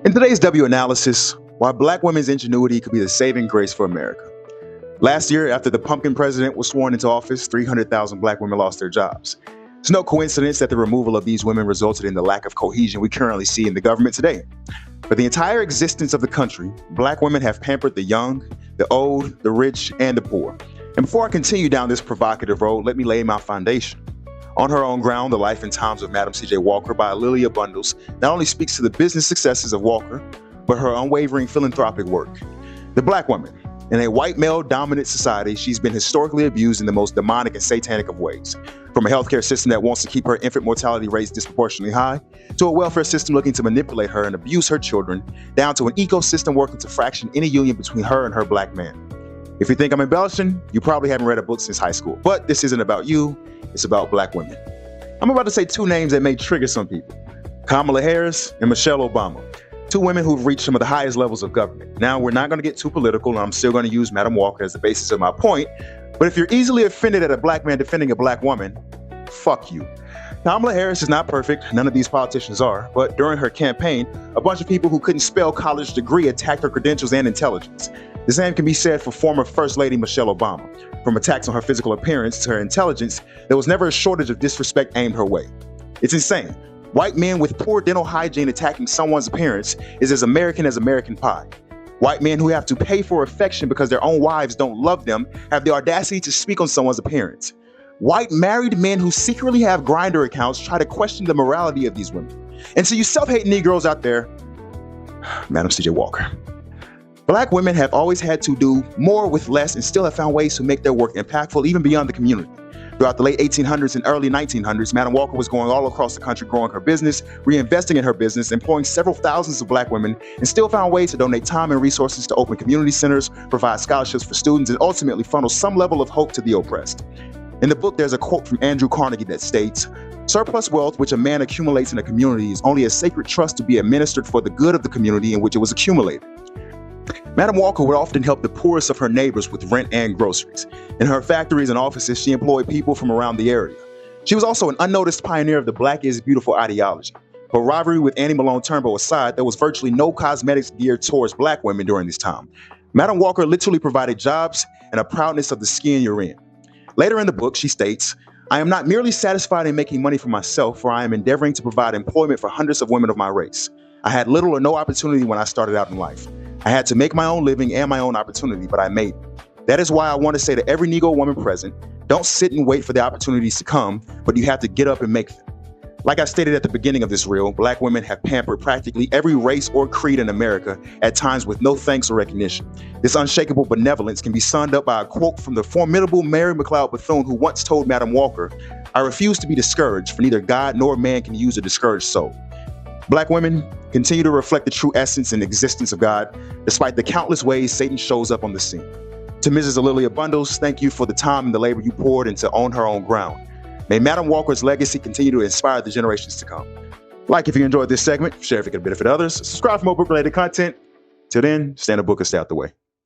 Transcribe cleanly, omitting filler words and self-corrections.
In today's W analysis, why black women's ingenuity could be the saving grace for America. Last year, after the pumpkin president was sworn into office, 300,000 black women lost their jobs. It's no coincidence that the removal of these women resulted in the lack of cohesion we currently see in the government today. For the entire existence of the country, black women have pampered the young, the old, the rich, and the poor. And before I continue down this provocative road, let me lay my foundation. On Her Own Ground, The Life and Times of Madam C.J. Walker by Lilia Bundles not only speaks to the business successes of Walker, but her unwavering philanthropic work. The black woman. In a white male-dominant society, she's been historically abused in the most demonic and satanic of ways. From a healthcare system that wants to keep her infant mortality rates disproportionately high, to a welfare system looking to manipulate her and abuse her children, down to an ecosystem working to fraction any union between her and her black man. If you think I'm embellishing, you probably haven't read a book since high school. But this isn't about you, it's about black women. I'm about to say two names that may trigger some people. Kamala Harris and Michelle Obama. Two women who've reached some of the highest levels of government. Now, we're not going to get too political, and I'm still going to use Madam Walker as the basis of my point. But if you're easily offended at a black man defending a black woman, fuck you. Kamala Harris is not perfect. None of these politicians are. But during her campaign, a bunch of people who couldn't spell college degree attacked her credentials and intelligence. The same can be said for former First Lady Michelle Obama. From attacks on her physical appearance to her intelligence, there was never a shortage of disrespect aimed her way. It's insane. White men with poor dental hygiene attacking someone's appearance is as American pie. White men who have to pay for affection because their own wives don't love them have the audacity to speak on someone's appearance. White married men who secretly have Grindr accounts try to question the morality of these women. And so you self-hating Negroes out there, Madam C.J. Walker. Black women have always had to do more with less and still have found ways to make their work impactful even beyond the community. Throughout the late 1800s and early 1900s, Madam Walker was going all across the country growing her business, reinvesting in her business, employing several thousands of black women, and still found ways to donate time and resources to open community centers, provide scholarships for students, and ultimately funnel some level of hope to the oppressed. In the book, there's a quote from Andrew Carnegie that states, "Surplus wealth which a man accumulates in a community is only a sacred trust to be administered for the good of the community in which it was accumulated." Madam Walker would often help the poorest of her neighbors with rent and groceries. In her factories and offices, she employed people from around the area. She was also an unnoticed pioneer of the Black is Beautiful ideology. Her rivalry with Annie Malone Turnbull aside, there was virtually no cosmetics geared towards black women during this time. Madam Walker literally provided jobs and a proudness of the skin you're in. Later in the book, she states, "I am not merely satisfied in making money for myself, for I am endeavoring to provide employment for hundreds of women of my race. I had little or no opportunity when I started out in life. I had to make my own living and my own opportunity, but I made it. That is why I want to say to every Negro woman present, don't sit and wait for the opportunities to come, but you have to get up and make them." Like I stated at the beginning of this reel, black women have pampered practically every race or creed in America, at times with no thanks or recognition. This unshakable benevolence can be summed up by a quote from the formidable Mary McLeod Bethune, who once told Madam Walker, "I refuse to be discouraged, for neither God nor man can use a discouraged soul." Black women, continue to reflect the true essence and existence of God, despite the countless ways Satan shows up on the scene. To Mrs. Lilia Bundles, thank you for the time and the labor you poured into On Her Own Ground. May Madam Walker's legacy continue to inspire the generations to come. Like if you enjoyed this segment, share if it can benefit others, subscribe for more book-related content. Till then, stay in the book and stay out the way.